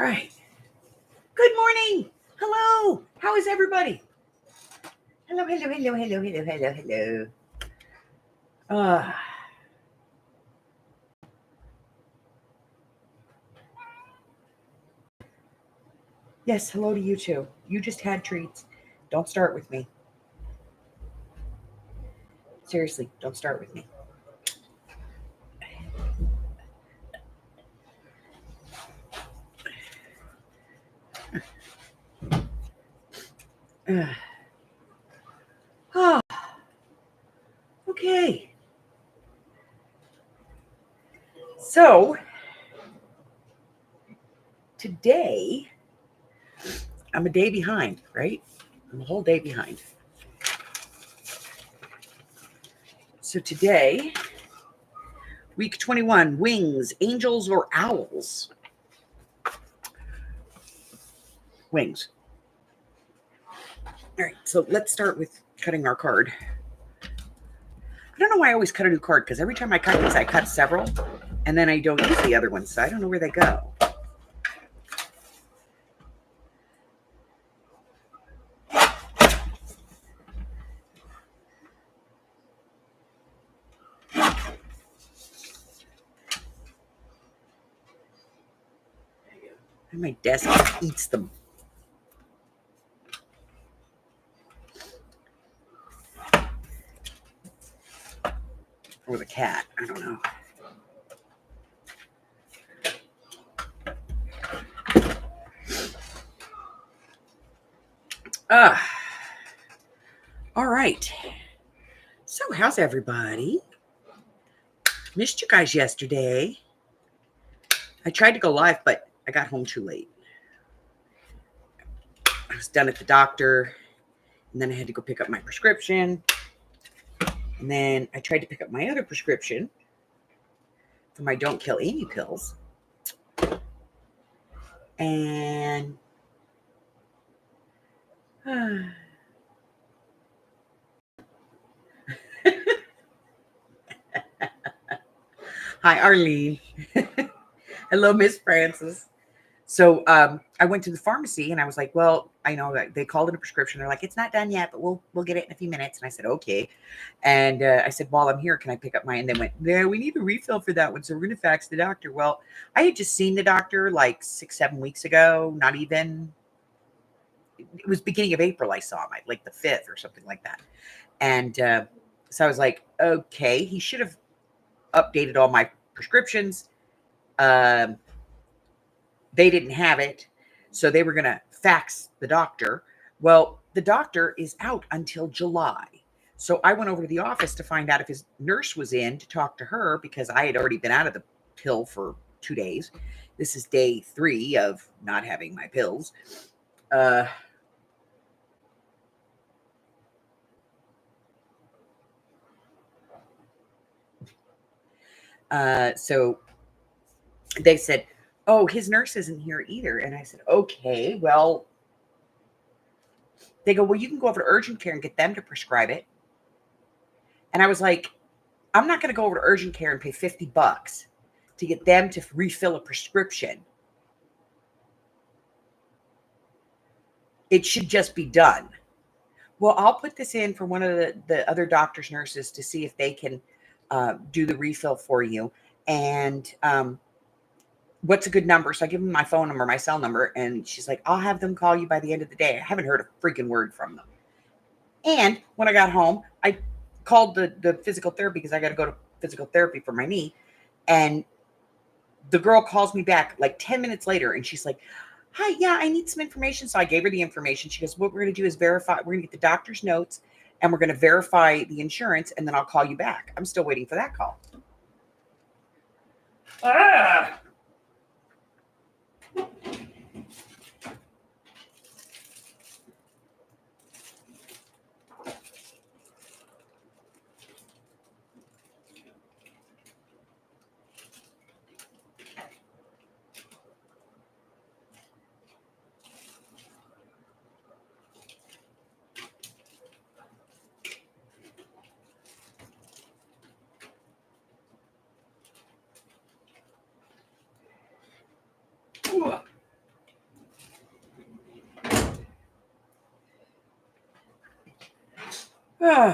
right. Good morning. Hello. How is everybody? Hello, hello, hello, hello, hello, hello, hello. Yes, hello to you too. You just had treats. Don't start with me. Seriously, don't start with me. Ah, okay. So, today, I'm a day behind, right? I'm a whole day behind. So, today, week 21, wings, angels, or owls? Wings. All right, so let's start with cutting our card. I don't know why I always cut a new card, because every time I cut these, I cut several, and then I don't use the other ones, so I don't know where they go. And my desk eats them. Or the cat, I don't know. All right. So, how's everybody? Missed you guys yesterday. I tried to go live, but I got home too late. I was done at the doctor, and then I had to go pick up my prescription. And then I tried to pick up my other prescription for my Don't Kill Amy pills. And hi, Arlene. Hello, Miss Francis. So I went to the pharmacy and I was like, well, I know that they called in a prescription. They're like, it's not done yet, but we'll get it in a few minutes. And I said, okay. And I said, while I'm here, can I pick up mine? And they went, no, we need a refill for that one. So we're going to fax the doctor. Well, I had just seen the doctor like 6-7 weeks ago, not even. It was beginning of April I saw him, like the 5th or something like that. And so I was like, okay, he should have updated all my prescriptions. They didn't have it, so they were going to fax the doctor. Well, the doctor is out until July. So I went over to the office to find out if his nurse was in to talk to her, because I had already been out of the pill for 2 days. This is day 3 of not having my pills. So they said, oh, his nurse isn't here either. And I said, okay, well, they go, well, you can go over to urgent care and get them to prescribe it. And I was like, I'm not going to go over to urgent care and pay $50 to get them to refill a prescription. It should just be done. Well, I'll put this in for one of the other doctor's nurses to see if they can do the refill for you. And what's a good number? So I give them my phone number, my cell number. And she's like, I'll have them call you by the end of the day. I haven't heard a freaking word from them. And when I got home, I called the physical therapy, because I got to go to physical therapy for my knee. And the girl calls me back like 10 minutes later, and she's like, hi, yeah, I need some information. So I gave her the information. She goes, what we're going to do is verify. We're going to get the doctor's notes, and we're going to verify the insurance, and then I'll call you back. I'm still waiting for that call. So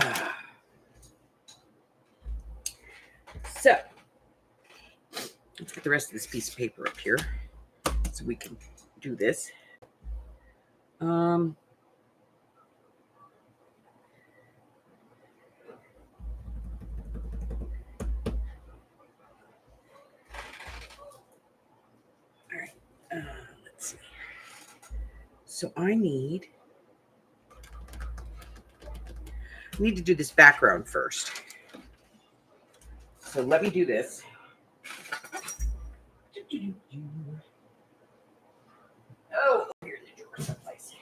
let's get the rest of this piece of paper up here so we can do this. All right. Let's see. So I need to do this background first. So let me do this. Oh, here in the drawer someplace.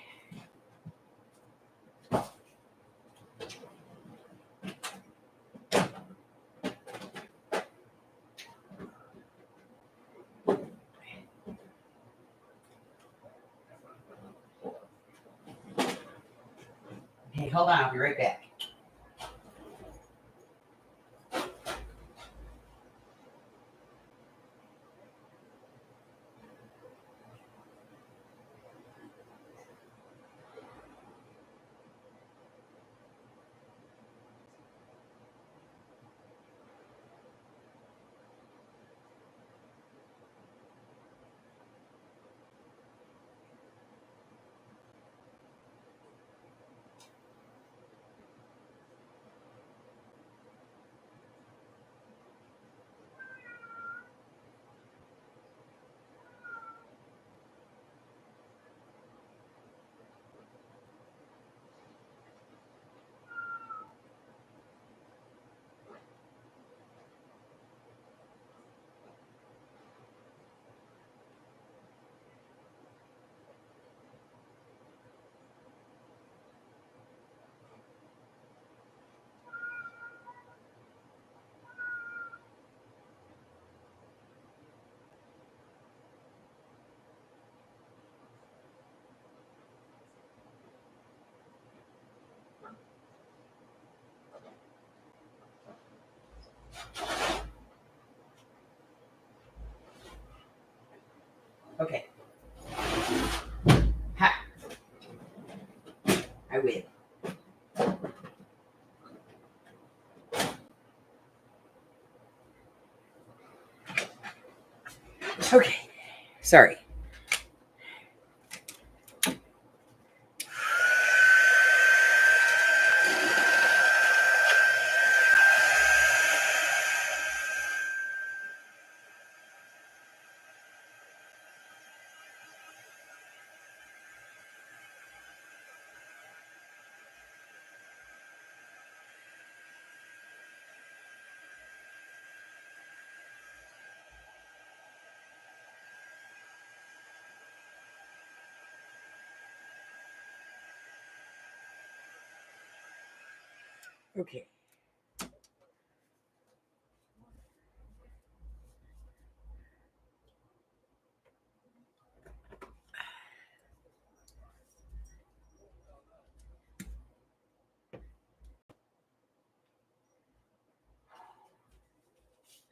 Hey, hold on. I'll be right back. Okay. Ha. I win. Okay. Sorry. Okay.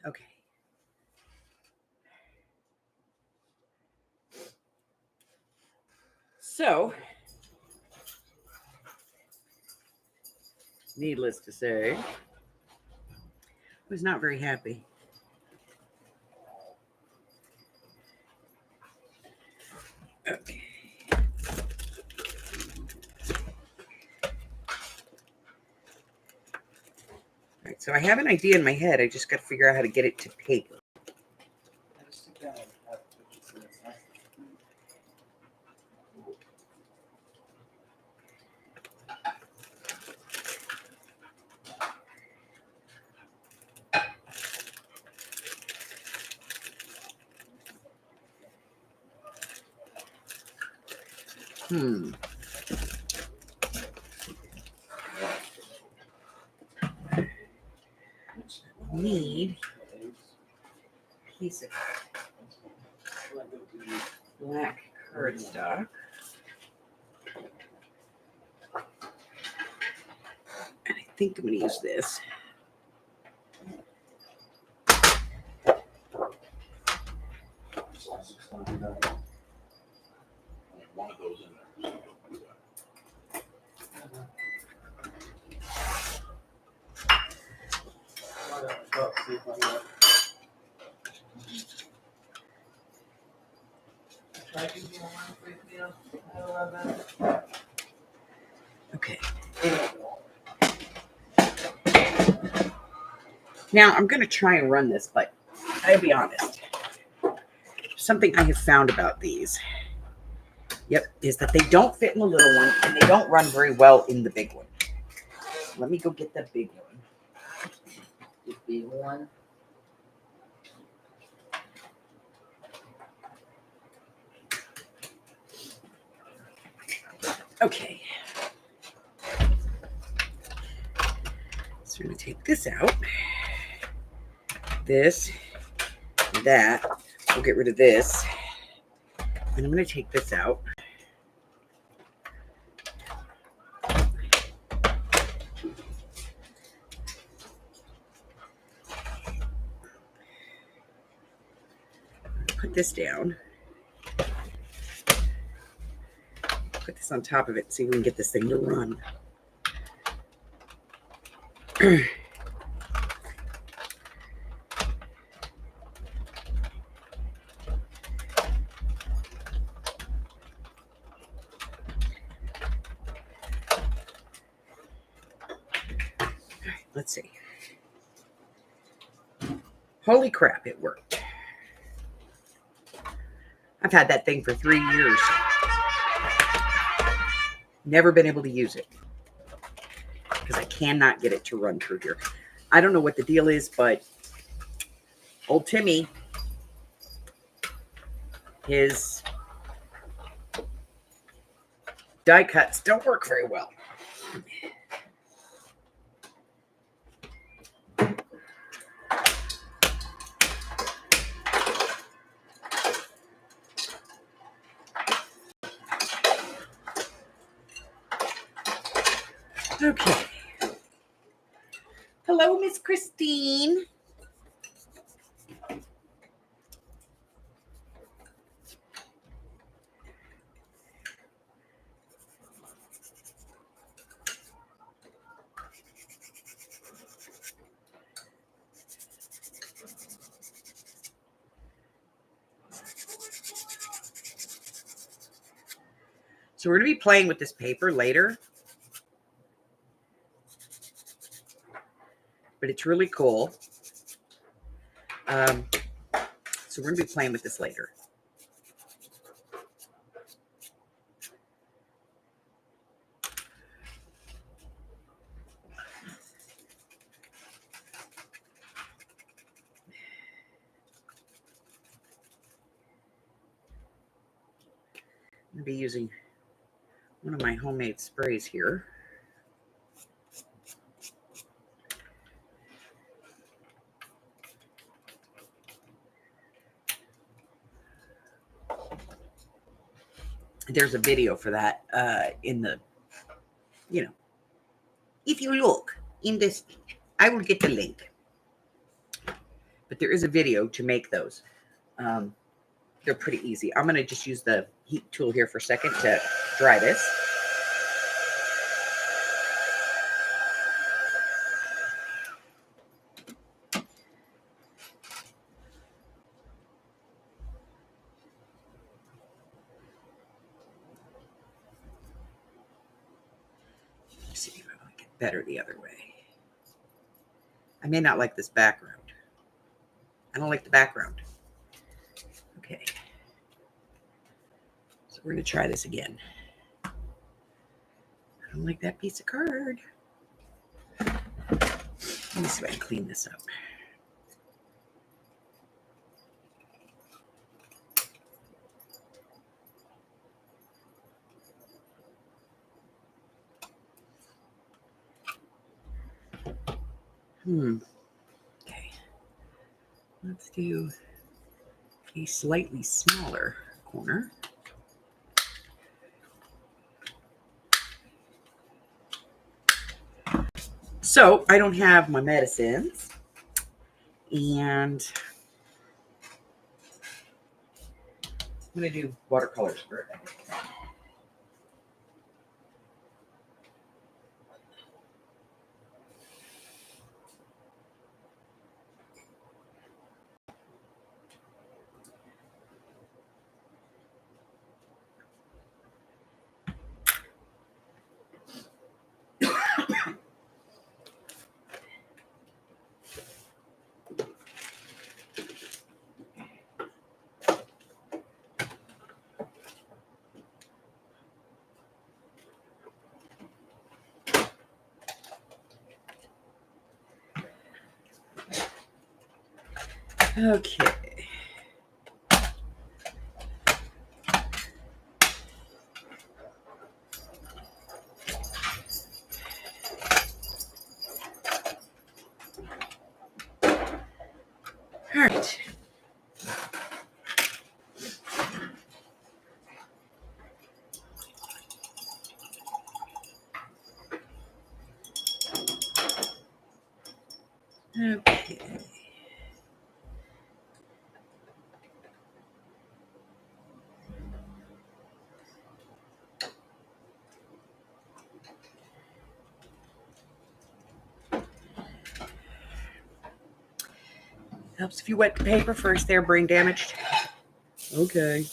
Okay. So, needless to say, I was not very happy. Okay. All right, so I have an idea in my head. I just got to figure out how to get it to paper. Need a piece of black cardstock. And I think I'm going to use this. One of those in there. Okay. Now I'm going to try and run this, but I'll be honest. Something I have found about these, is that they don't fit in the little one and they don't run very well in the big one. Let me go get the big one. The big one. Okay. So we're going to take this out. This, that. We'll get rid of this. And I'm going to take this out. Put this down. Put this on top of it. See if we can get this thing to run. Let's see. Holy crap, it worked. I've had that thing for 3 years. Never been able to use it because I cannot get it to run through here. I don't know what the deal is, but old Timmy, his die cuts don't work very well. Okay. Hello, Miss Christine. So we're going to be playing with this paper later. But it's really cool. So we're going to be playing with this later. I'm going to be using one of my homemade sprays here. There's a video for that in the, if you look in this, I will get the link. But there is a video to make those. They're pretty easy. I'm going to just use the heat tool here for a second to dry this. Let's see if I like it better the other way. I may not like this background. I don't like the background. Okay. So we're going to try this again. I don't like that piece of card. Let me see if I can clean this up. Okay. Let's do a slightly smaller corner. So I don't have my medicines, and I'm going to do watercolors for it. Okay. All right. Okay. Helps if you wet the paper first there, brain damaged. Okay.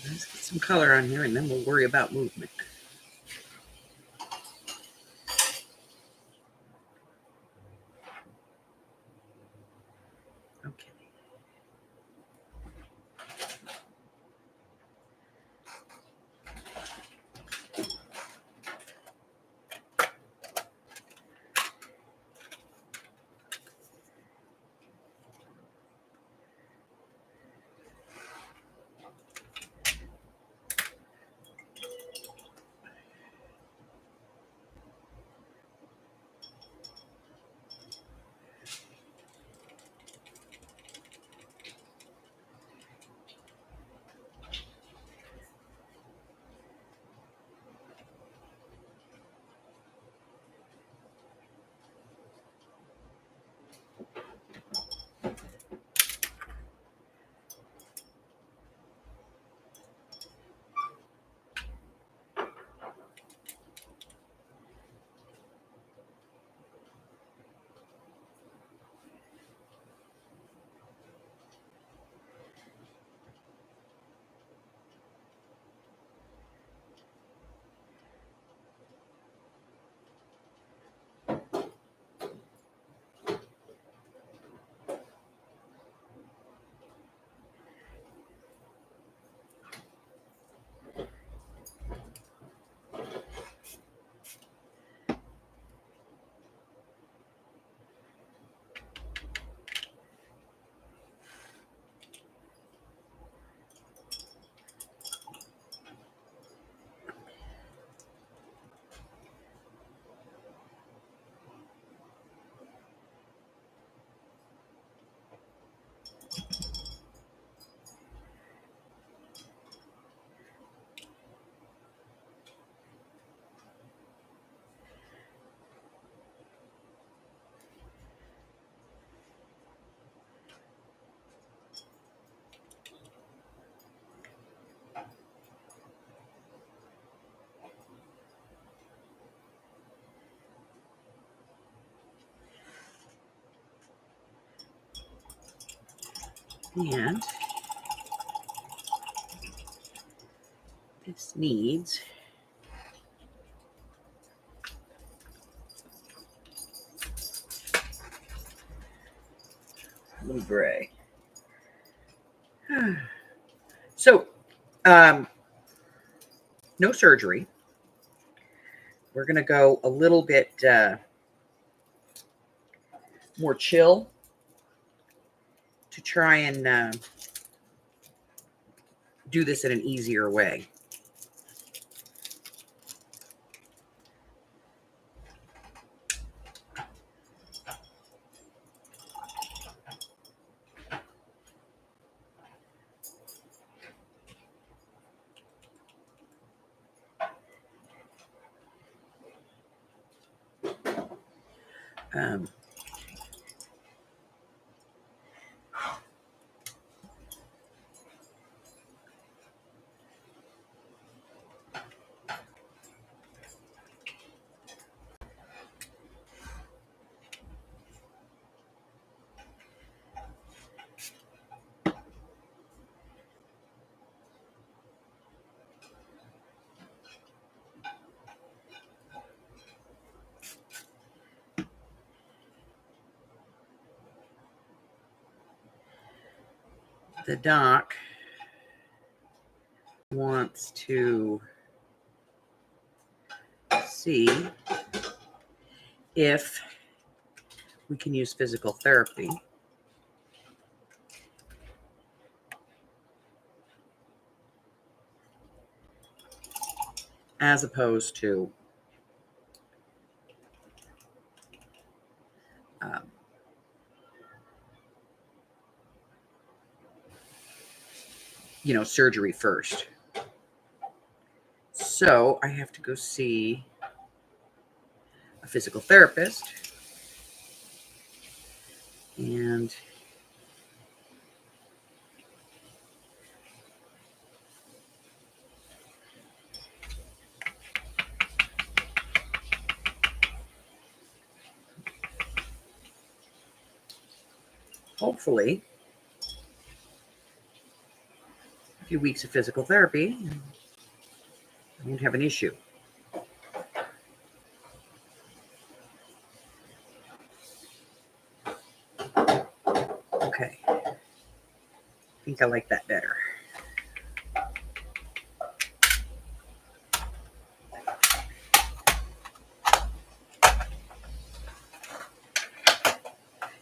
Let's get some color on here and then we'll worry about movement. Okay. And this needs a little gray. So, no surgery. We're going to go a little bit more chill to try and do this in an easier way. Um, the doc wants to see if we can use physical therapy as opposed to um, surgery first. So I have to go see a physical therapist, and hopefully a few weeks of physical therapy, I won't have an issue. Okay. I think I like that better.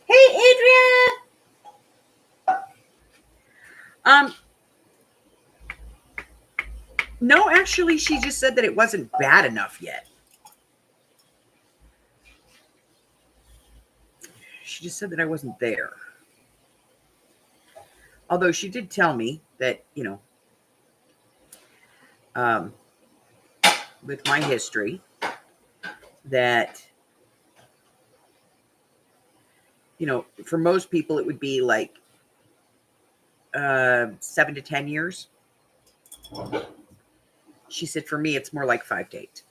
Hey, Adrian! No, actually, she just said that it wasn't bad enough yet. She just said that I wasn't there. Although she did tell me that, with my history, that, for most people, it would be like 7 to 10 years. She said for me, it's more like 5 to 8.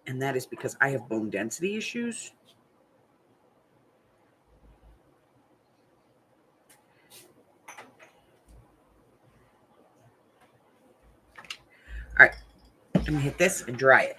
And that is because I have bone density issues. All right, I'm gonna hit this and dry it.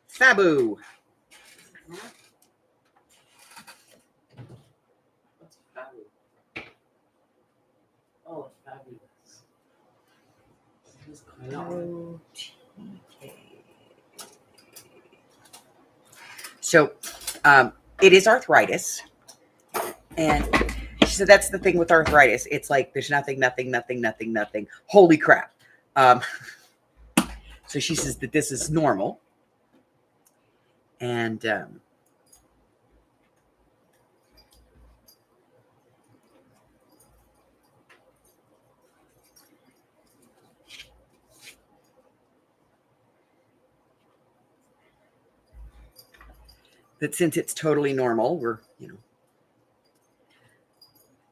Sabu. What's fabulous? Oh, it's fabulous. What's going on? OTK. So, it is arthritis, and she said that's the thing with arthritis. It's like there's nothing. Holy crap! So she says that this is normal, and that since it's totally normal, we're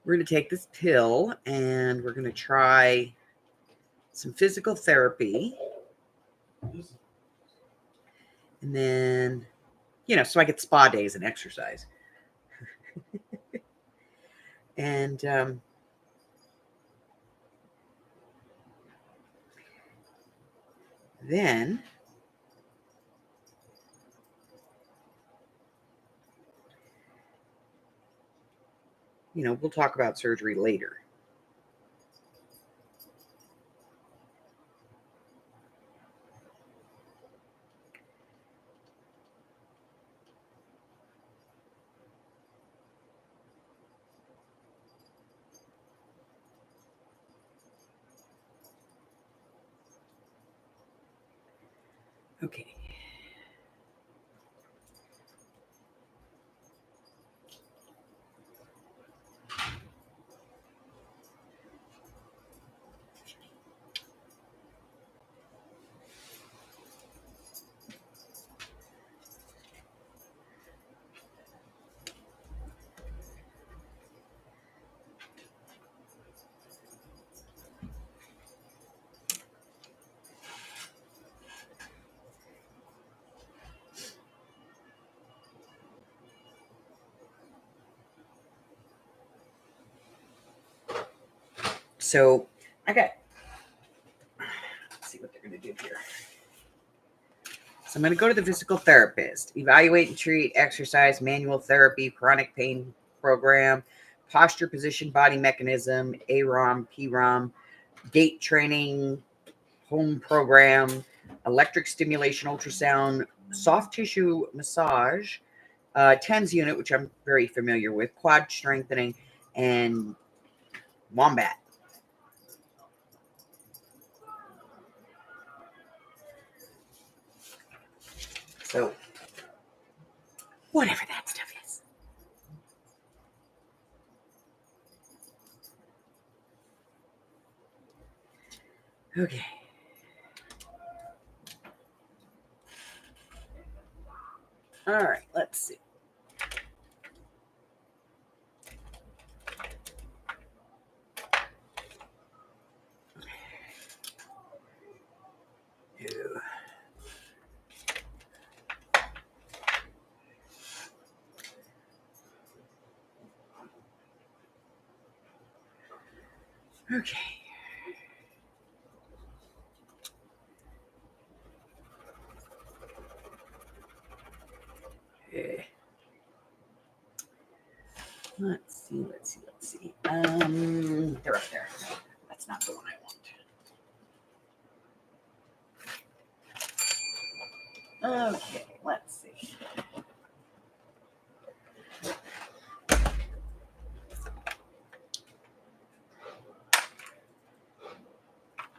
going to take this pill and we're going to try some physical therapy. And then, so I get spa days and exercise. And Then we'll talk about surgery later. Okay. So let's see what they're going to do here. So I'm going to go to the physical therapist, evaluate and treat, exercise, manual therapy, chronic pain program, posture, position, body mechanism, AROM, PROM, gait training, home program, electric stimulation, ultrasound, soft tissue massage, TENS unit, which I'm very familiar with, quad strengthening, and wombat. So, whatever that stuff is. Okay. All right, let's see. Ew. Okay. Let's see. They're up there. That's not the one I want. Okay, let's see.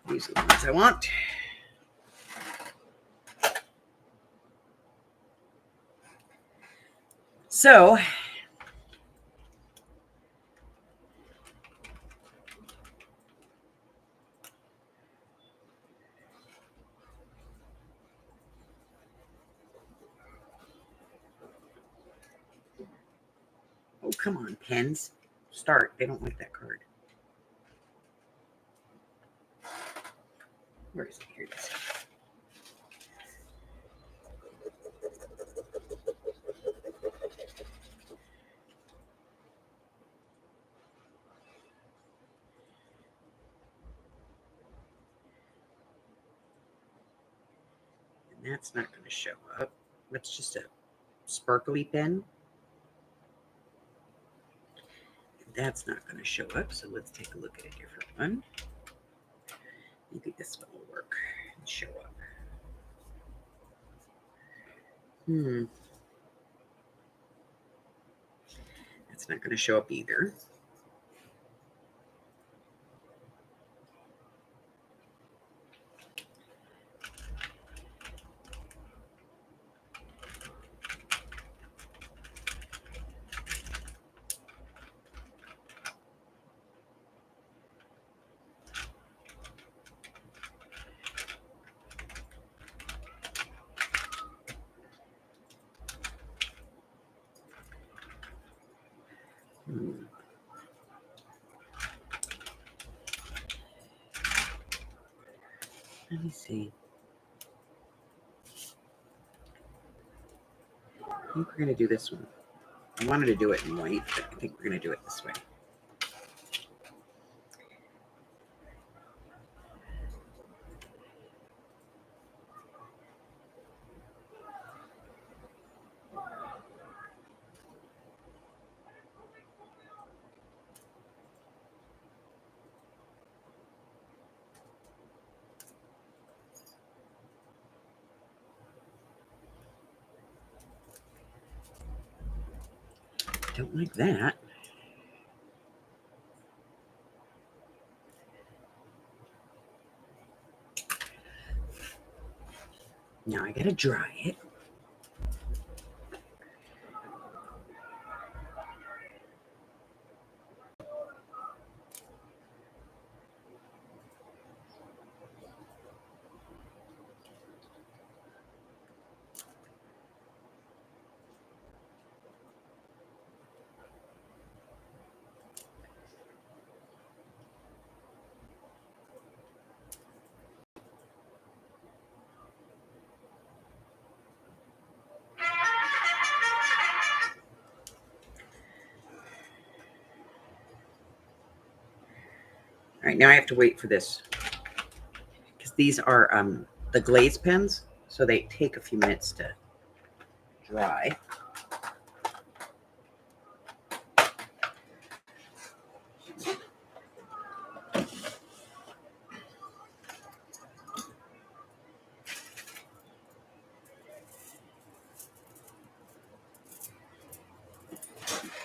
These are the ones I want. So, oh, come on, pens. Start. They don't like that card. Where is it? Here it is. And that's not going to show up. That's just a sparkly pen. That's not going to show up. So let's take a look at a different one. Maybe this one will work and show up. That's not going to show up either. Let me see. I think we're going to do this one. I wanted to do it in white, but I think we're going to do it this way. Don't like that. Now I gotta dry it. All right, now I have to wait for this because these are the glaze pens, so they take a few minutes to dry.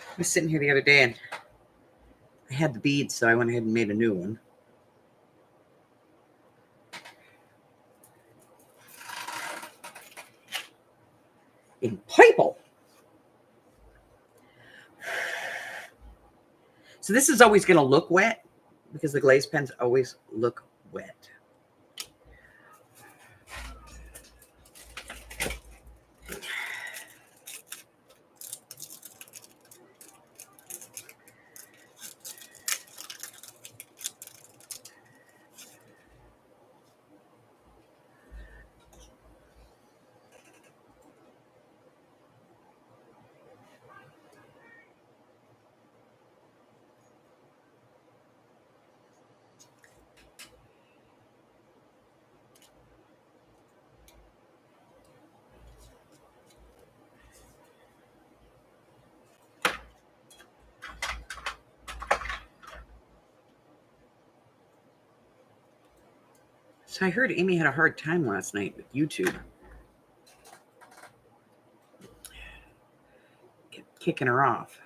I was sitting here the other day and I had the beads, so I went ahead and made a new one. In purple. So this is always going to look wet because the glaze pens always look wet. So I heard Amy had a hard time last night with YouTube. Kept kicking her off.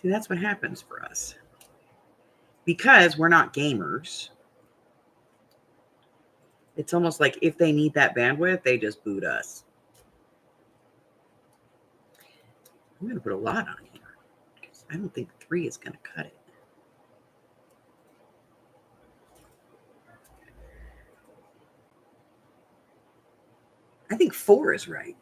See, that's what happens for us. Because we're not gamers, it's almost like if they need that bandwidth, they just boot us. I'm going to put a lot on here because I don't think 3 is going to cut it. I think 4 is right.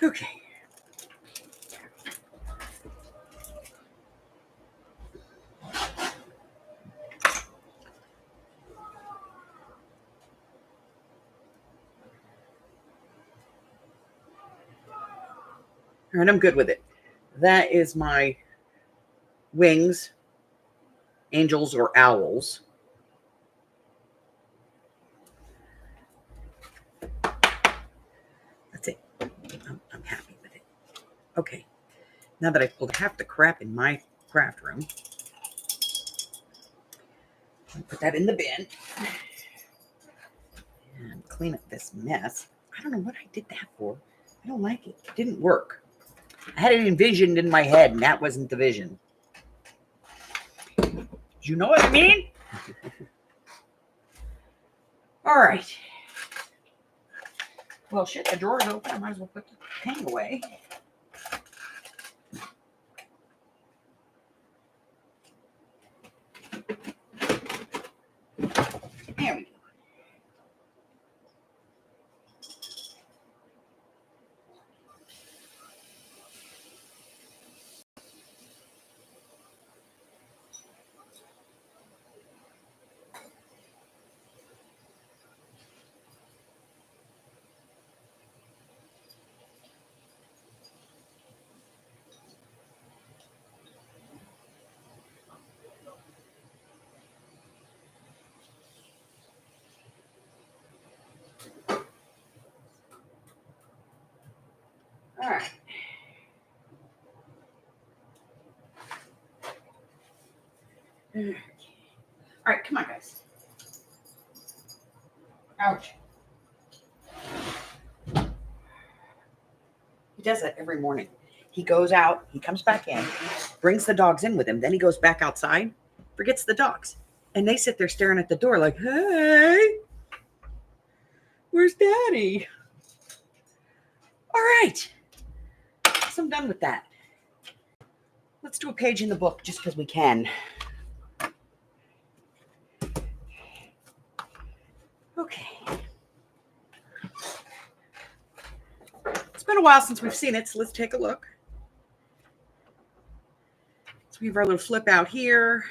Okay. All right, I'm good with it. That is my wings, angels or owls. That's it. I'm happy with it. Okay. Now that I've pulled half the crap in my craft room, I'll put that in the bin and clean up this mess. I don't know what I did that for. I don't like it. It didn't work. I had it envisioned in my head, and that wasn't the vision. Do you know what I mean? All right. Well, shit, the drawer's open. I might as well put the hang away. There we go. All right. Okay. All right, come on, guys. Ouch. He does that every morning. He goes out, he comes back in, brings the dogs in with him. Then he goes back outside, forgets the dogs. And they sit there staring at the door like, hey, where's Daddy? All right. So I'm done with that. Let's do a page in the book just because we can. Okay. It's been a while since we've seen it, so let's take a look. So we have our little flip out here.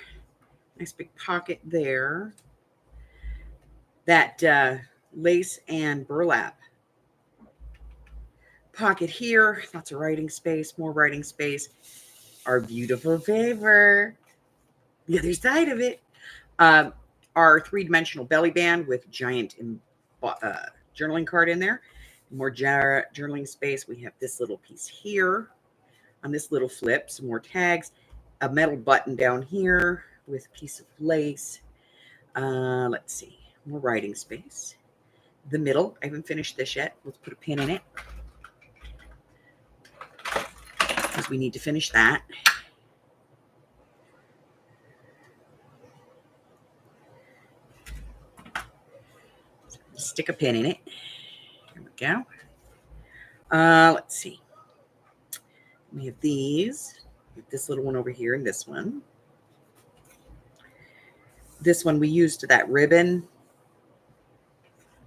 Nice big pocket there. That lace and burlap pocket here. Lots of writing space, more writing space. Our beautiful paper. The other side of it. Our three-dimensional belly band with giant journaling card in there. More journaling space. We have this little piece here on this little flip. Some more tags. A metal button down here with a piece of lace. Let's see. More writing space. The middle. I haven't finished this yet. Let's put a pin in it, because we need to finish that. Stick a pin in it. Here we go. Let's see. We have these. We have this little one over here and this one. This one we used that ribbon,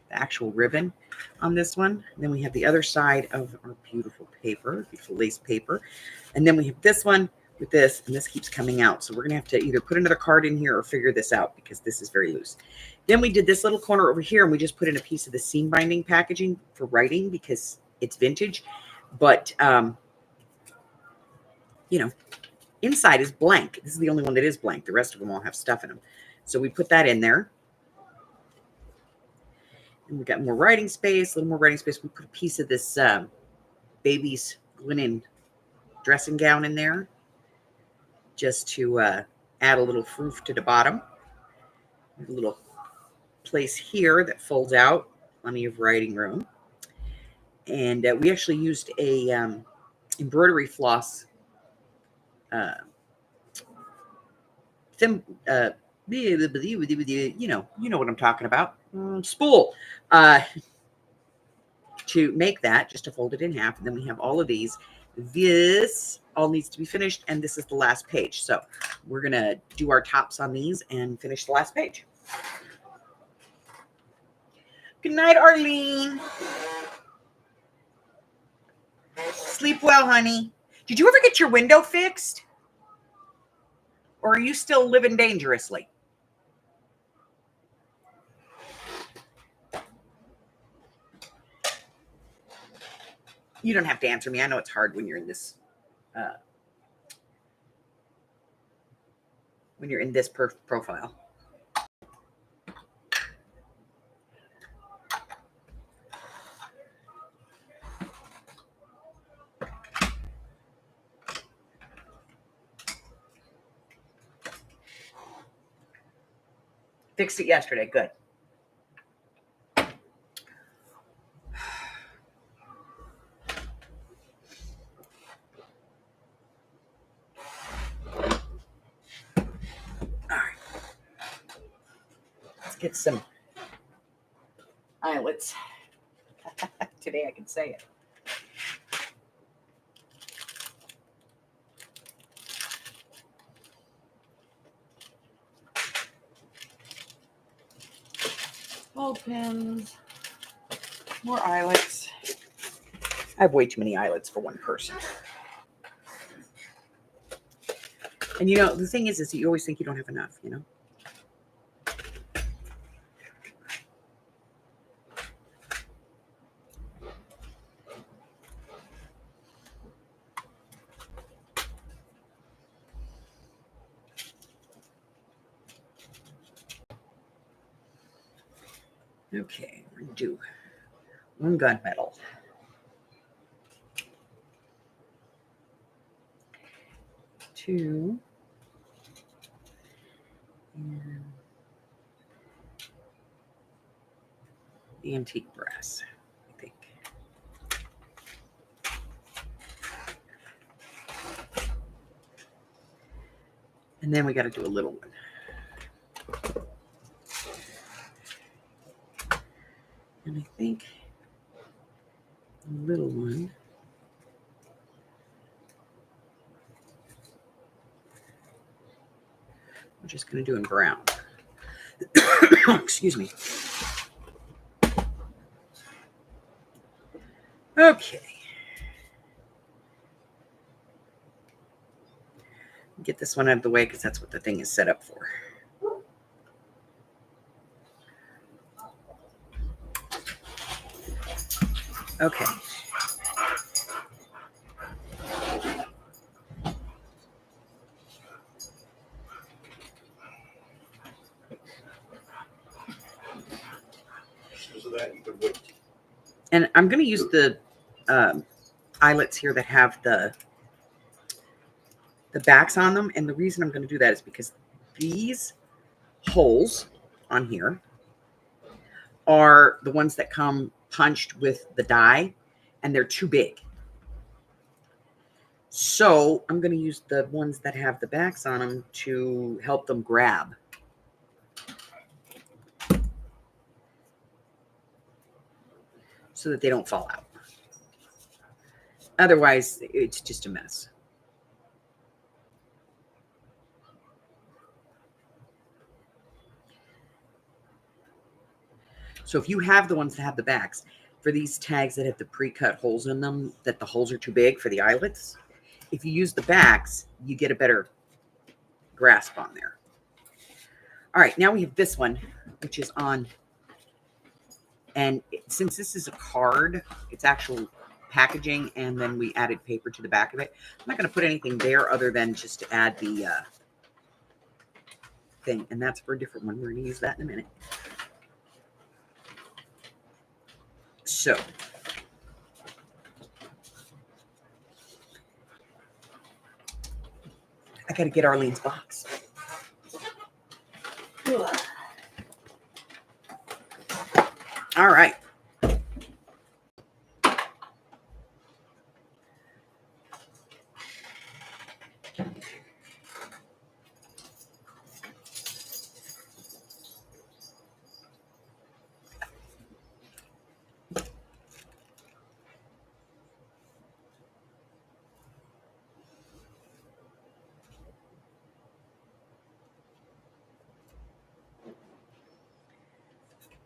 the actual ribbon on this one. And then we have the other side of our beautiful paper, beautiful lace paper. And then we have this one with this, and this keeps coming out. So we're going to have to either put another card in here or figure this out because this is very loose. Then we did this little corner over here, and we just put in a piece of the seam binding packaging for writing because it's vintage. But, you know, inside is blank. This is the only one that is blank. The rest of them all have stuff in them. So we put that in there. And we got more writing space, a little more writing space. We put a piece of this baby's linen dressing gown in there just to add a little froof to the bottom. A little place here that folds out, plenty of writing room. And we actually used a embroidery floss you know what I'm talking about, spool, to make that, just to fold it in half. And then we have all of these. This all needs to be finished, and this is the last page. So we're gonna do our tops on these and finish the last page. Good night, Arlene. Sleep well, honey. Did you ever get your window fixed? Or are you still living dangerously? You don't have to answer me. I know it's hard when you're in this profile. Fixed it yesterday. Good. Get some eyelets. Today I can say it. Ball pins. More eyelets. I have way too many eyelets for one person. And you know, the thing is you always think you don't have enough, you know? Okay, we're going to do one gunmetal. 2. And the antique brass, I think. And then we got to do a little one. And I think the little one, we're just going to do in brown. Excuse me. Okay. Get this one out of the way because that's what the thing is set up for. Okay. And I'm going to use the eyelets here that have the backs on them. And the reason I'm going to do that is because these holes on here are the ones that come punched with the die, and they're too big. So I'm going to use the ones that have the backs on them to help them grab. So that they don't fall out. Otherwise, it's just a mess. So if you have the ones that have the backs, for these tags that have the pre-cut holes in them, that the holes are too big for the eyelets, if you use the backs, you get a better grasp on there. All right, now we have this one, which is on, and since this is a card, it's actual packaging, and then we added paper to the back of it. I'm not going to put anything there other than just to add the thing, and that's for a different one. We're going to use that in a minute. So, I got to get Arlene's box. All right.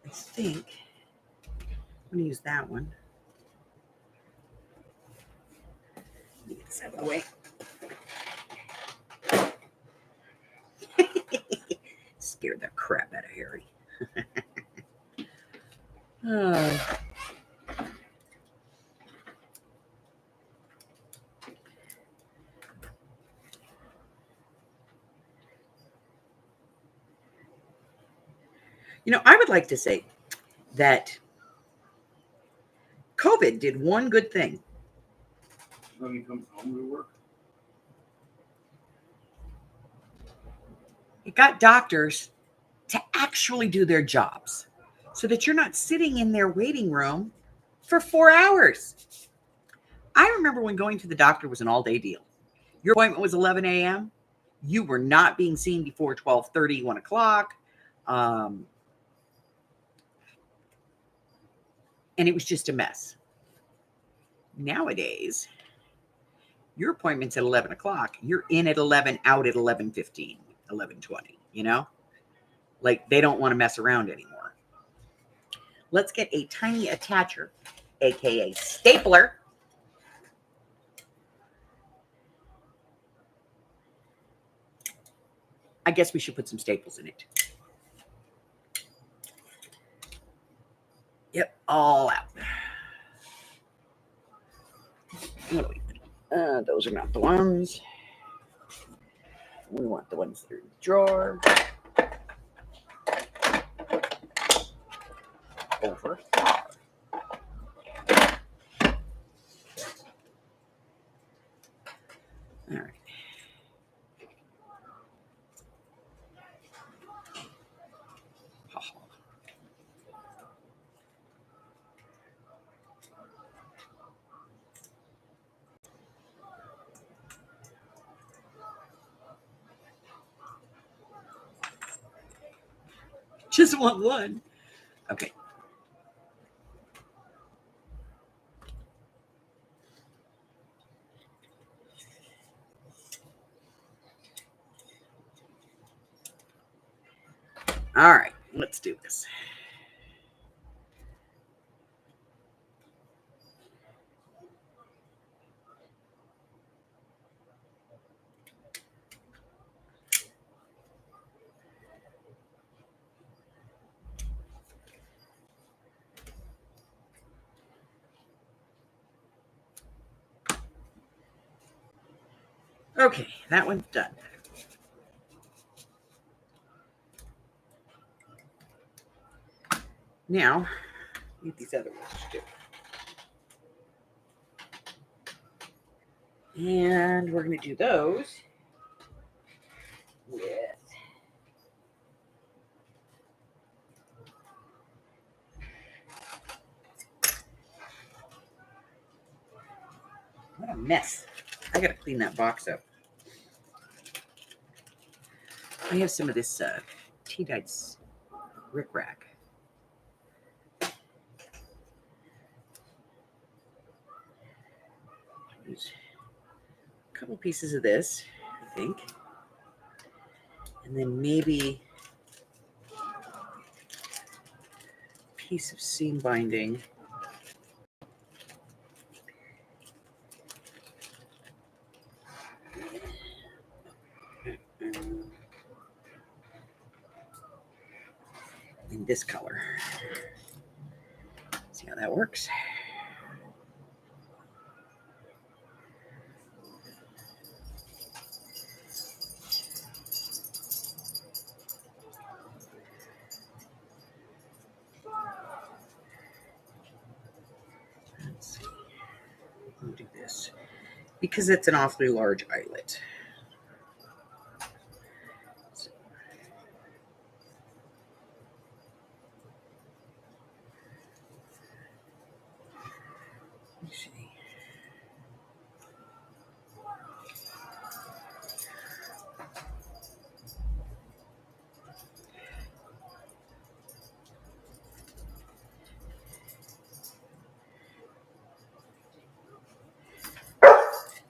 I think I'm going to use that one. Let me get this out of the way. Scared the crap out of Harry. You know, I would like to say that COVID did one good thing. When he comes home to work. It got doctors to actually do their jobs so that you're not sitting in their waiting room for 4 hours. I remember when going to the doctor was an all-day deal. Your appointment was 11 a.m. You were not being seen before 12:30, 1 o'clock. And it was just a mess. Nowadays, your appointment's at 11 o'clock. You're in at 11, out at 11:15, 11:20, you know? Like, they don't want to mess around anymore. Let's get a tiny attacher, aka stapler. I guess we should put some staples in it. Yep, all out. What do we? Those are not the ones. We want the ones that are in the drawer. Over. All right. Just want one. Okay. All right, let's do this. Okay, that one's done. Now, need these other ones too. And we're going to do those with what a mess. I got to clean that box up. I have some of this tea-dyed rickrack. Use a couple pieces of this, I think. And then maybe a piece of seam binding. In this color. See how that works. Let's see. I'll do this because it's an awfully large eyelet. So, let me see.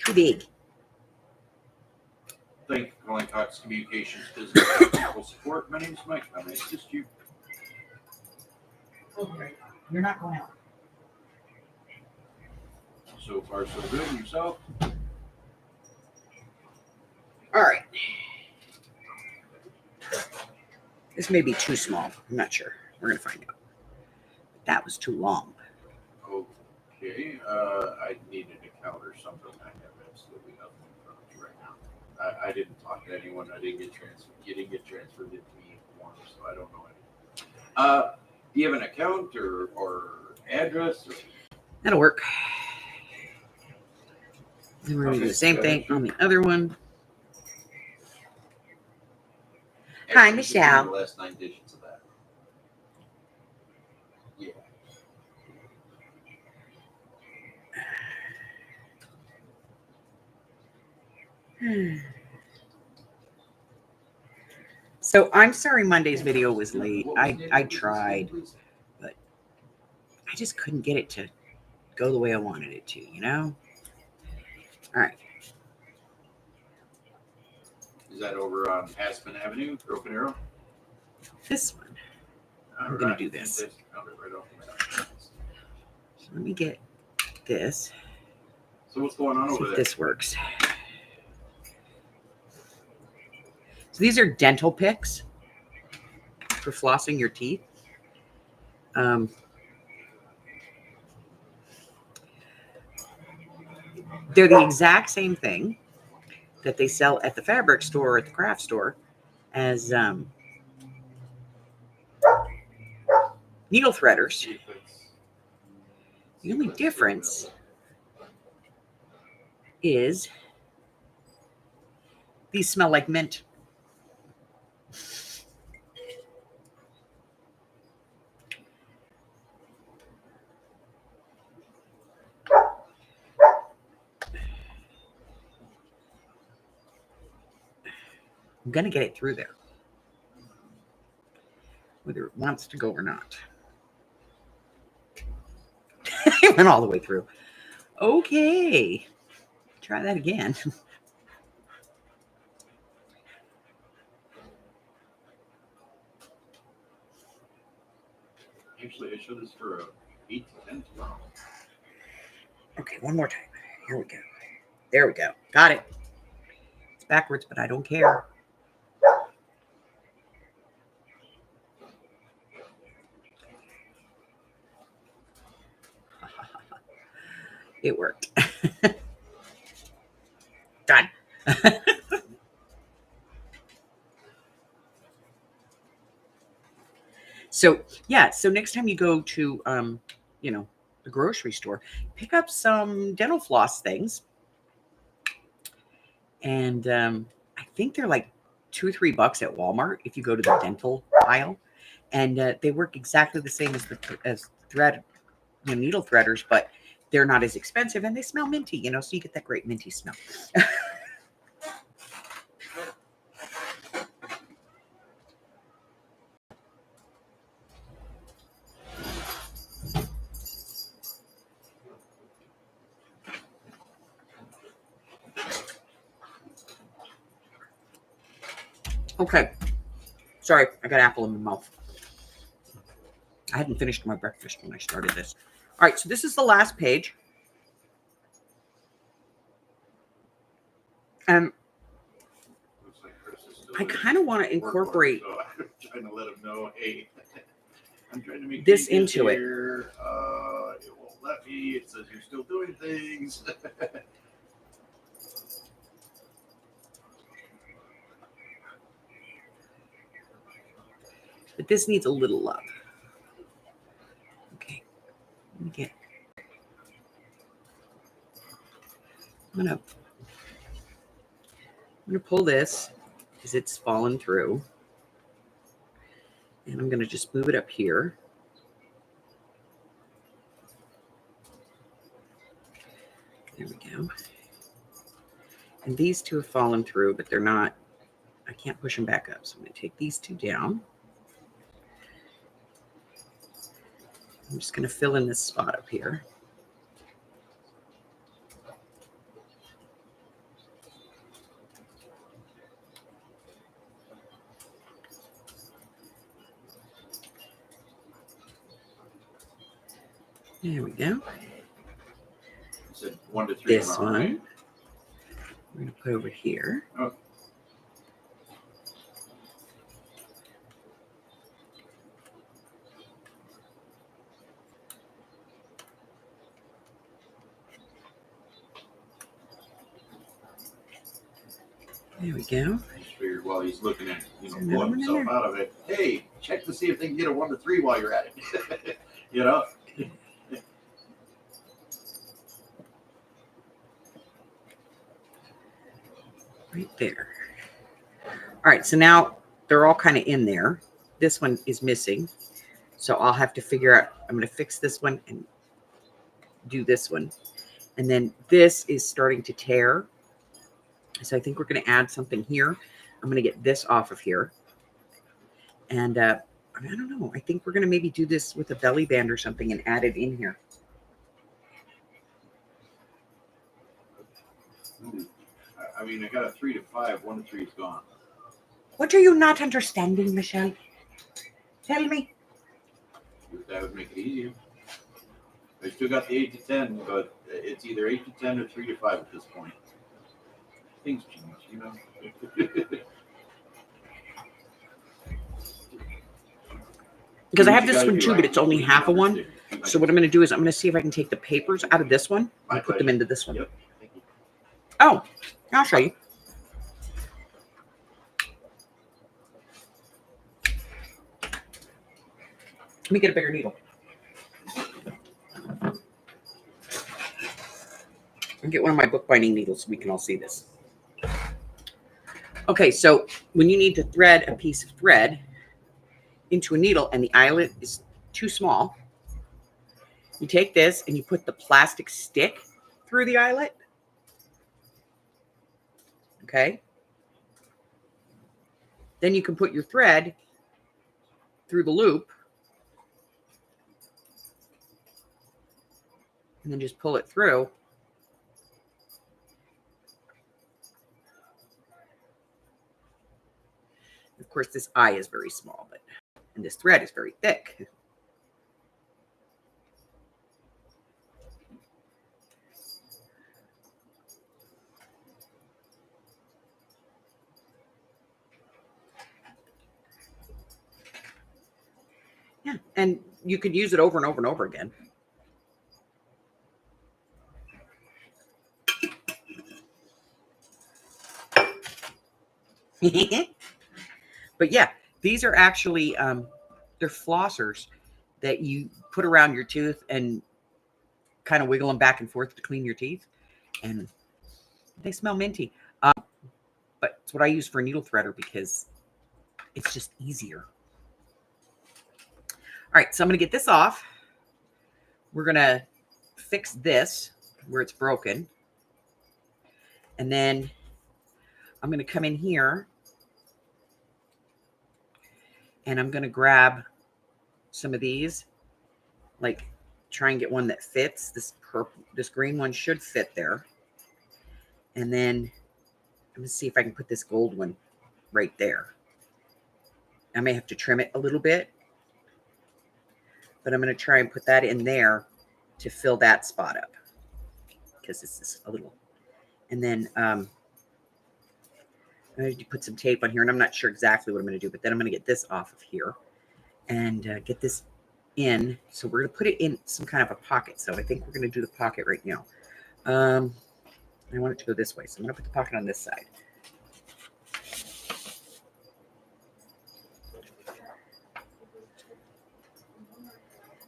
Too big. Thank you for calling Cox Communications Business Technical Support. My name is Mike. How may I assist you? Okay. You're not going out. So far, so good. And yourself? All right. This may be too small. I'm not sure. We're going to find out. That was too long. Okay. I need an account or something. I have absolutely nothing in front of me right now. I didn't talk to anyone. I didn't get transferred. You didn't get transferred into me form, so I don't know anything. Do you have an account or address? Or? That'll work. And we're going to do the same thing on the other one. Hi, Actually, Michelle. The last 9 digits of that. Yeah. So I'm sorry Monday's video was late. I tried, but I just couldn't get it to go the way I wanted it to, you know? All right. Is that over on Aspen Avenue, Broken Arrow? This one. I'm going to do this. Right off the map. So let me get this. So what's going on See over if there? this works. So these are dental picks for flossing your teeth. They're the exact same thing that they sell at the fabric store or at the craft store as needle threaders. The only difference is these smell like mint. I'm going to get it through there. whether it wants to go or not. It went all the way through. Okay. Try that again. Actually, I showed this for a 8 to 10 tomorrow. Okay, one more time. Here we go. There we go. Got it. It's backwards, but I don't care. It worked. Done. So yeah, so next time you go to the grocery store, pick up some dental floss things. And I think they're like $2 or $3 at Walmart if you go to the dental aisle. And they work exactly the same as thread, needle threaders, but they're not as expensive and they smell minty, so you get that great minty smell. Okay. Sorry, I got apple in my mouth. I hadn't finished my breakfast when I started this. All right, so this is the last page. Looks like Chris is still I kind of want to incorporate So I'm trying to let him know, hey, I'm trying to make this changes into it. here. It won't let me. It says you're still doing things. But this needs a little love. Okay. Let me get. I'm gonna pull this because it's fallen through. And I'm gonna just move it up here. There we go. And these two have fallen through, but they're not, I can't push them back up. So I'm gonna take these two down. I'm just gonna fill in this spot up here. There we go. You said 1 to 3 This tomorrow, one, right? we're gonna put over here. Oh. There we go. I just figured while he's looking at, There's pulling another one in himself there. out of it, hey, check to see if they can get a 1 to 3 while you're at it. you know? Right there. All right, so now they're all kind of in there. This one is missing. So I'll have to figure out, I'm going to fix this one and do this one. And then this is starting to tear. So I think we're going to add something here. I'm going to get this off of here. And I don't know. I think we're going to maybe do this with a belly band or something and add it in here. I mean, I got a 3 to 5. 1 to 3 is gone. What are you not understanding, Michelle? Tell me. That would make it easier. I still got the 8 to 10, but it's either 8 to 10 or 3 to 5 at this point. Things change, Because I have this one too, but it's only half of one. So what I'm going to do is I'm going to see if I can take the papers out of this one and put them into this one. Yep. Thank you. Oh, I'll show you. Let me get a bigger needle. I'll get one of my bookbinding needles so we can all see this. Okay, so when you need to thread a piece of thread into a needle and the eyelet is too small, you take this and you put the plastic stick through the eyelet. Okay. Then you can put your thread through the loop. And then just pull it through. Of course, this eye is very small, and this thread is very thick. Yeah, and you could use it over and over and over again. But yeah, these are actually they're flossers that you put around your tooth and kind of wiggle them back and forth to clean your teeth, and they smell minty. But it's what I use for a needle threader because it's just easier. All right, so I'm going to get this off. We're going to fix this where it's broken. And then I'm going to come in here and I'm going to grab some of these, like try and get one that fits. This green one should fit there. And then I'm going to see if I can put this gold one right there. I may have to trim it a little bit, but I'm going to try and put that in there to fill that spot up because this is a little. And then I'm going to put some tape on here, and I'm not sure exactly what I'm going to do, but then I'm going to get this off of here and get this in. So we're going to put it in some kind of a pocket. So I think we're going to do the pocket right now. I want it to go this way, so I'm going to put the pocket on this side.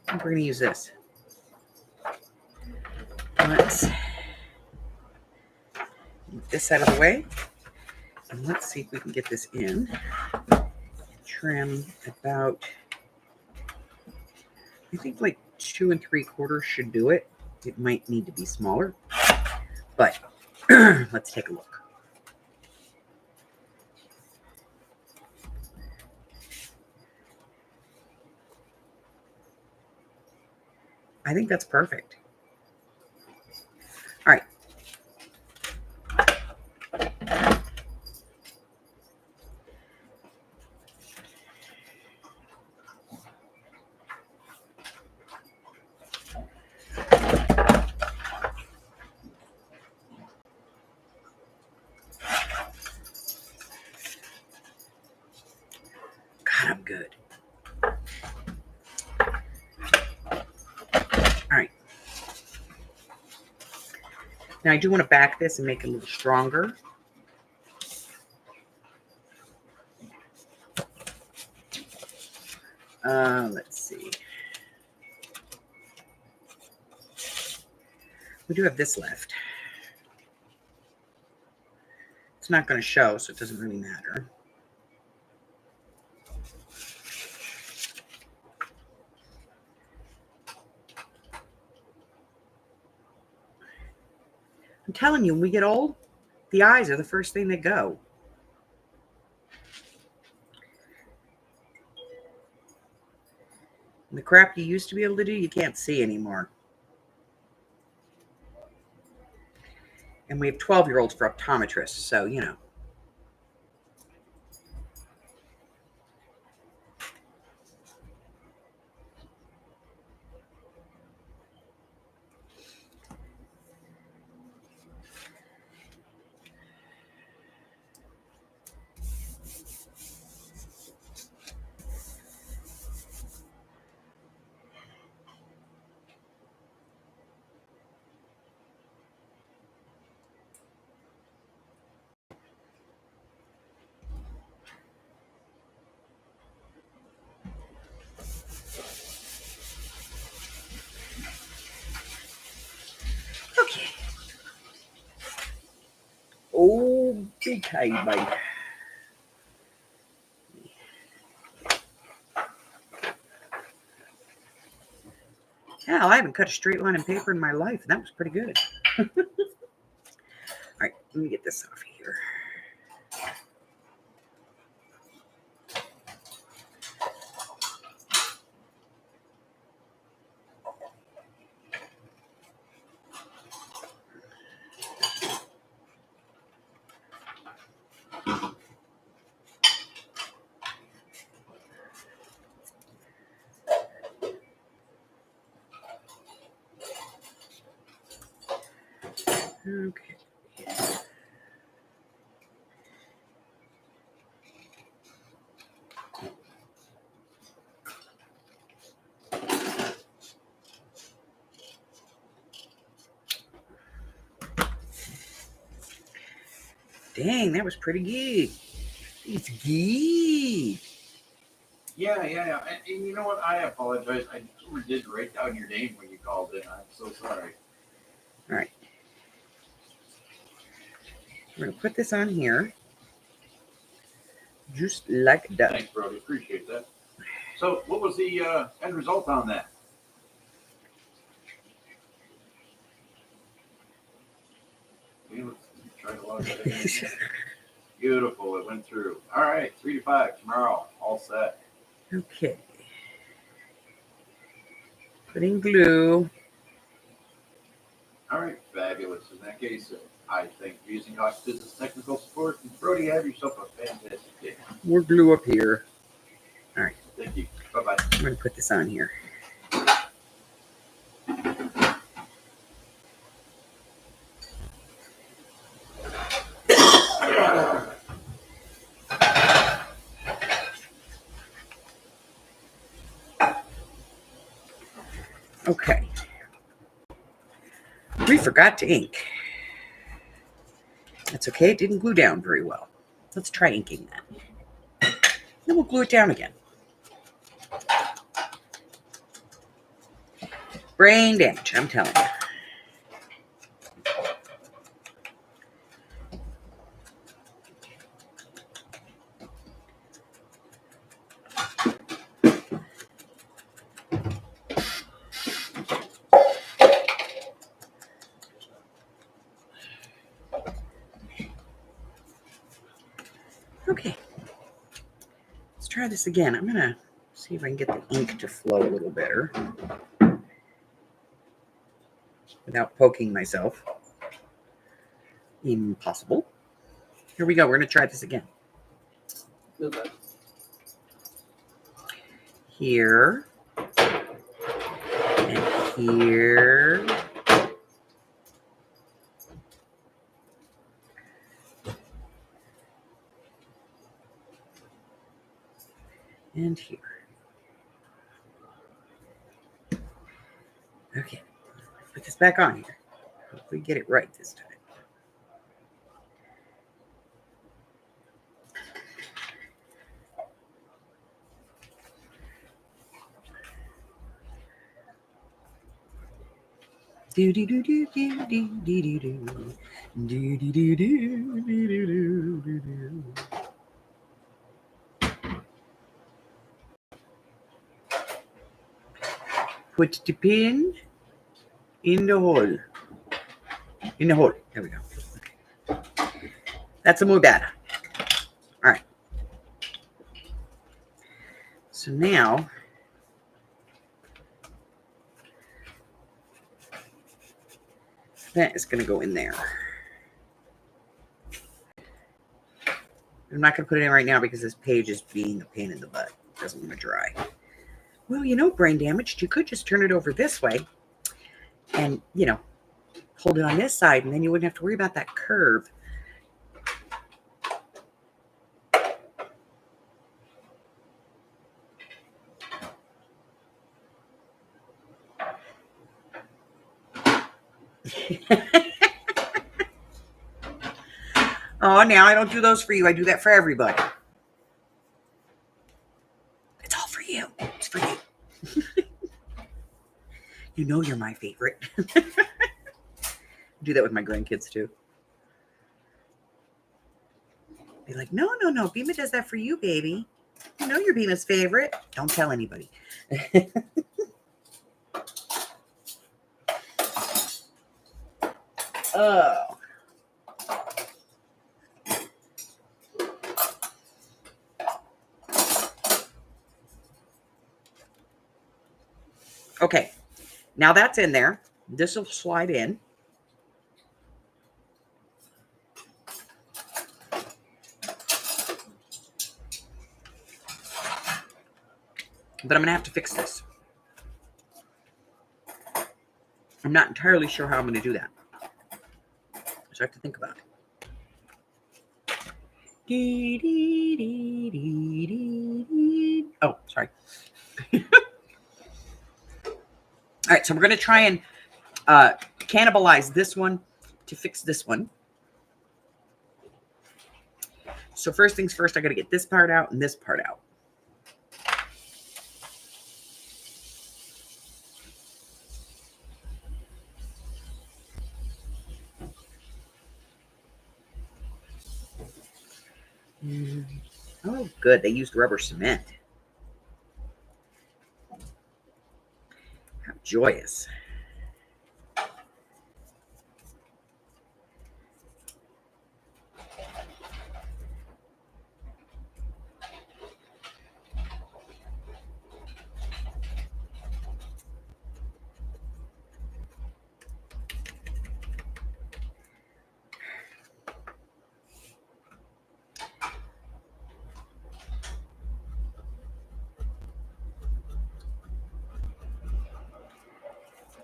And we're going to use this. Let's move this out of the way. And let's see if we can get this in. Trim about, I think like 2 3/4 should do it. It might need to be smaller, but let's take a look. I think that's perfect. All right. God, I'm good. All right. Now I do want to back this and make it a little stronger. Let's see. We do have this left. It's not going to show, so it doesn't really matter. I'm telling you, when we get old, the eyes are the first thing that go. And the crap you used to be able to do, you can't see anymore. And we have 12-year-olds for optometrists, so, you know. Okay. Okay, buddy. Hell, I haven't cut a straight line in paper in my life, and that was pretty good. All right, let me get this off here. Okay. Dang, that was pretty good. It's good. Yeah. And you know what? I apologize. I did write down your name when you called in. I'm so sorry. All right. We're going to put this on here. Just like that. Thanks, Brody. Appreciate that. So, what was the end result on that? Let's try to log it in. Beautiful. It went through. All right. 3 to 5 tomorrow. All set. Okay. Putting glue. All right. Fabulous. In that case, I thank you for using Hawks Business Technical Support. And Brody, have yourself a fantastic day. More glue up here. All right. Thank you. Bye-bye. I'm going to put this on here. Okay. We forgot to ink. That's okay. It didn't glue down very well. Let's try inking that. Then we'll glue it down again. Brain damage, I'm telling you. Okay. Let's try this again. I'm going to see if I can get the ink to flow a little better without poking myself. Impossible. Here we go. We're going to try this again. Okay. Here. And here. And here. Okay. Put this back on here. Hopefully get it right this time. Do do do do do do do do do do do do do do do do. Put the pin in the hole. In the hole. There we go. That's a muy bad. All right. So now that is going to go in there. I'm not going to put it in right now because this page is being a pain in the butt. It doesn't want to dry. Well, you know, brain damaged, you could just turn it over this way and, you know, hold it on this side, and then you wouldn't have to worry about that curve. Oh, now I don't do those for you. I do that for everybody. It's all for you. It's for you. You know you're my favorite. Do that with my grandkids too. Be like, no. Bima does that for you, baby. You know you're Bima's favorite. Don't tell anybody. Oh. Okay. Now that's in there. This will slide in. But I'm going to have to fix this. I'm not entirely sure how I'm going to do that. So I have to think about it. Dee, dee, dee, dee, dee, dee. Oh, sorry. All right, so we're going to try and cannibalize this one to fix this one. So first things first, I got to get this part out and this part out. Oh, good. They used rubber cement. How joyous.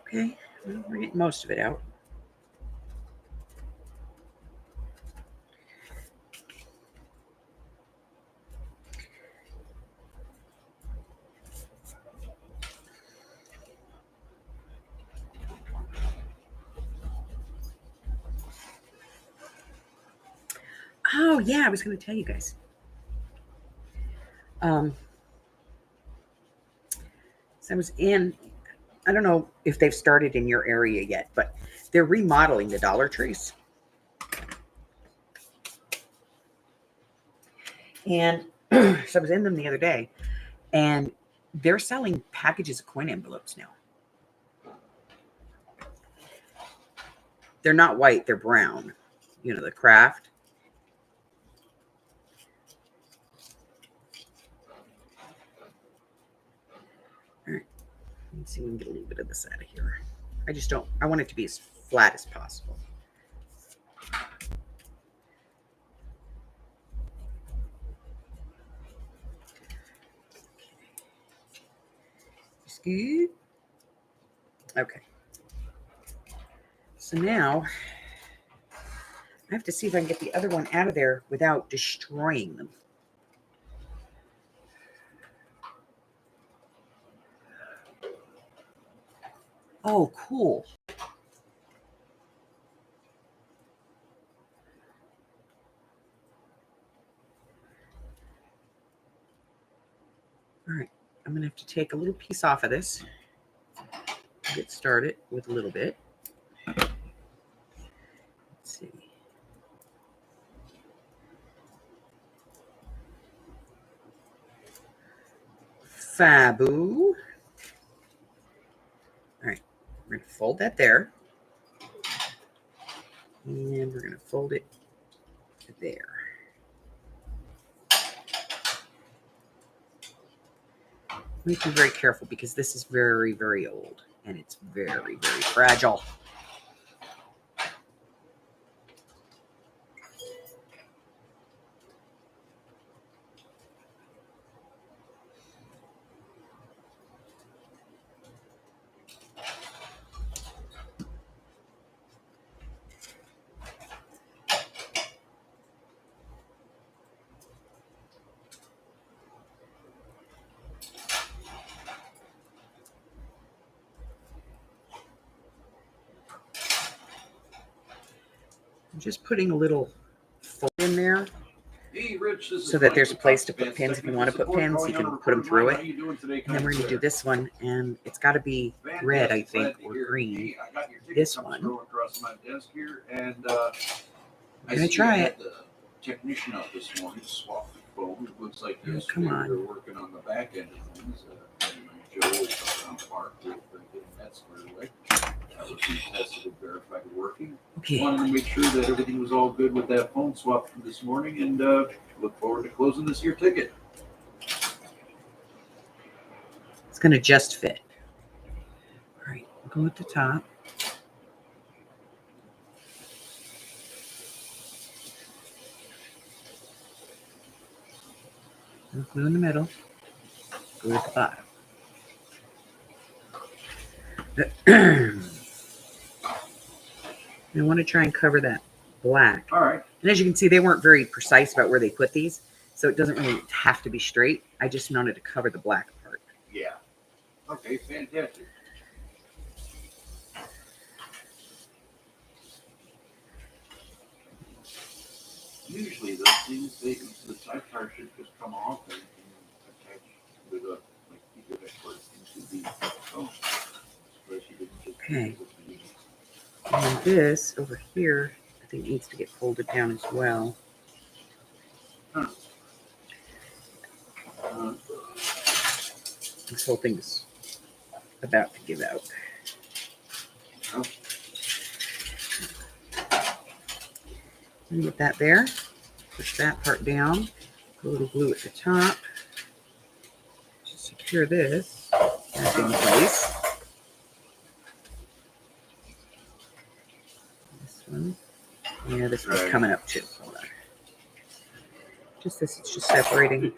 Okay, well, we're getting most of it out. Oh, yeah, I was going to tell you guys. So I was in, I don't know if they've started in your area yet, but they're remodeling the Dollar Trees. And so I was in them the other day, and they're selling packages of coin envelopes now. They're not white, they're brown. You know, the craft. All right. Let's see if we can get a little bit of this out of here. I want it to be as flat as possible. Good. Okay. So now I have to see if I can get the other one out of there without destroying them. Oh, cool. All right. I'm going to have to take a little piece off of this. Get started with a little bit. Let's see. Fabu. All right. We're going to fold that there. And we're going to fold it there. We need to be very careful because this is very, very old and it's very, very fragile. I'm just putting a little fold in there Hey, Rich, this is so that Mike there's a with place to Cox put Advanced pins. If you want to Technical put pins, Support, you calling can on put them recorded through line. it. How you doing today, And then we're going to do sir? this one, and it's got to be red, I Fantastic. think, Glad to or hear it. green. Hey, I got your ticket This come one. scrolling across my desk here, and I'm going to try it. The technician out this morning to swap the phone. It looks like Oh, yesterday come on. we were working on the back end of things. Joe is on Park with getting that squared away. That was tested and verified working. Okay. Wanted to make sure that everything was all good with that phone swap from this morning, and look forward to closing this year ticket. It's going to just fit. All right. Go at the top. Glue in the middle. Glue at the bottom. I want to try and cover that black. All right. And as you can see, they weren't very precise about where they put these, so it doesn't really have to be straight. I just wanted to cover the black part. Yeah. Okay, fantastic. Usually those things, the sidecar should just come off and attach with a, like, keep it where it seems to be. Oh, but she didn't just Okay. use it. And this over here, I think needs to get folded down as well. Uh, This whole thing's about to give out. oh, Get that there. Push that part down. Put a little glue at the top. Secure this back in place. This one. Yeah, this one's Right. coming up too. Hold on. Just this, it's just separating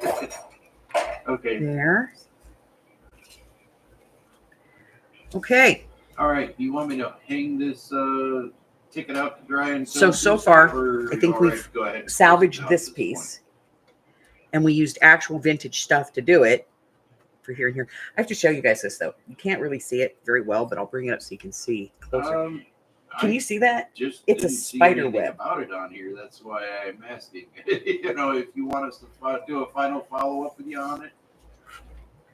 okay. there. Okay. All right. Do you want me to hang this ticket out to dry and So far, I think we've salvaged this piece, and we used actual vintage stuff to do it for here and here. I have to show you guys this though. You can't really see it very well, but I'll bring it up so you can see closer. Can you see that? Just It's a didn't see spider anything web. about it on here. That's why I'm asking. You know, if you want us to do a final follow up with you on it.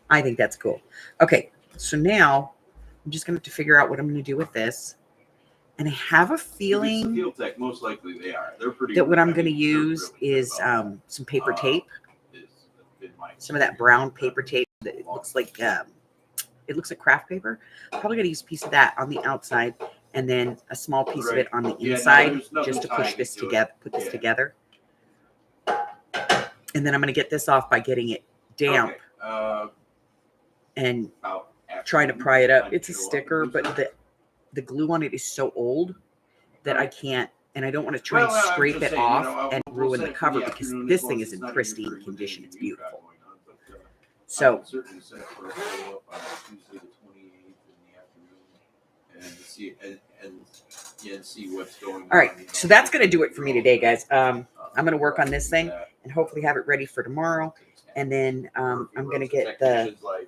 I think that's cool. Okay, so now I'm just going to have to figure out what I'm going to do with this. And I have a feeling Steel Tech, most likely they are. They're pretty. that what I'm I going to mean, they're use really good is about some paper it. tape, Is been my some of that brown paper tape that it looks like craft paper. Probably going to use a piece of that on the outside, and then a small piece of it on the Yeah, no, inside, there's nothing just to push tying this to it. together, put this Yeah. together. And then I'm going to get this off by getting it damp Okay. and About trying to pry it up. I'd It's a show up sticker, and do but something. the glue on it is so old that I can't, and I don't want to try Well, and I'm scrape just it saying, you off know, and we'll ruin set the it for cover the because afternoon this as thing long is as in it's not pristine here for condition. the It's UV beautiful. going on, but, I So would certainly set it for a follow-up on Tuesday the 28th in the afternoon and see and see what's going on. all right, you know. so that's going to do it for me today, guys. I'm going to work on this Do thing that. and hopefully have it ready for tomorrow. And then I'm Murphy going to loves a get the technician's life.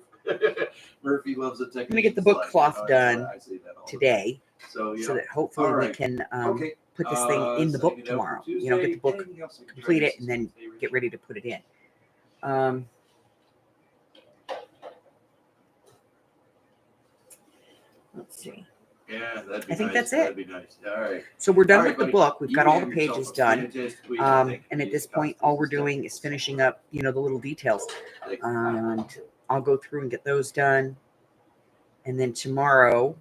Murphy loves a technician's I'm going to get the book life, cloth you know, that's done why I say that all the time. today, So, yeah. so that hopefully All we right. can Okay. put this thing in the book Setting it up for tomorrow. You know, get the Tuesday. book, Anything else I can complete try it, to and then assist get ready to put it in. Let's see. Yeah, that'd be I think nice. that's it. That'd be nice. All right. So we're done All right, with the buddy. book. We've You got all the have yourself pages a done. fantastic week. Thank And you. at this point, all we're doing is finishing up, you know, the little details. Thanks. And I'll go through and get those done. And then tomorrow,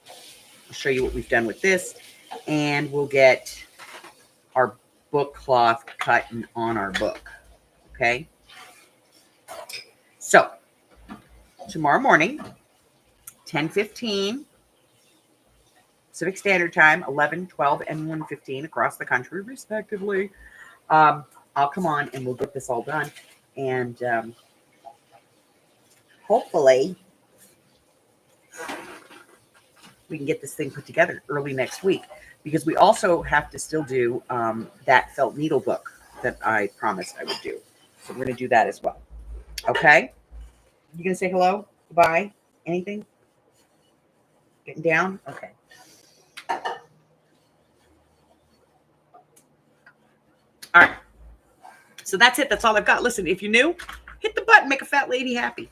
I'll show you what we've done with this. And we'll get our book cloth cut on our book. Okay. So tomorrow morning, 10:15 Pacific Standard Time, 11, 12, and 1:15 across the country, respectively. I'll come on and we'll get this all done. And hopefully we can get this thing put together early next week, because we also have to still do that felt needle book that I promised I would do. So we're going to do that as well. Okay? You going to say hello? Goodbye? Anything? Getting down? Okay. All right. So that's it. That's all I've got. Listen, if you're new, hit the button. Make a fat lady happy.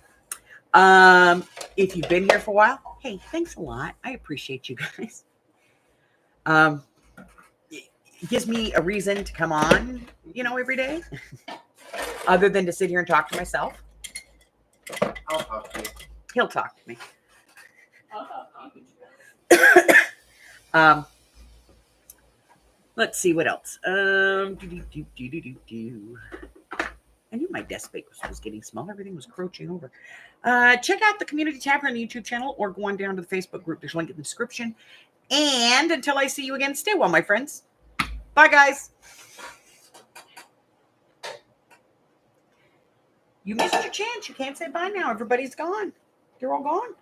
If you've been here for a while, hey, thanks a lot. I appreciate you guys. It gives me a reason to come on, you know, every day, other than to sit here and talk to myself. I'll talk to you. He'll talk to me. I'll Let's see what else. I knew my desk space was getting small. Everything was crouching over. Check out the community tab here on the YouTube channel, or go on down to the Facebook group. There's a link in the description. And until I see you again, stay well, my friends. Bye, guys. You missed your chance. You can't say bye now. Everybody's gone. They're all gone.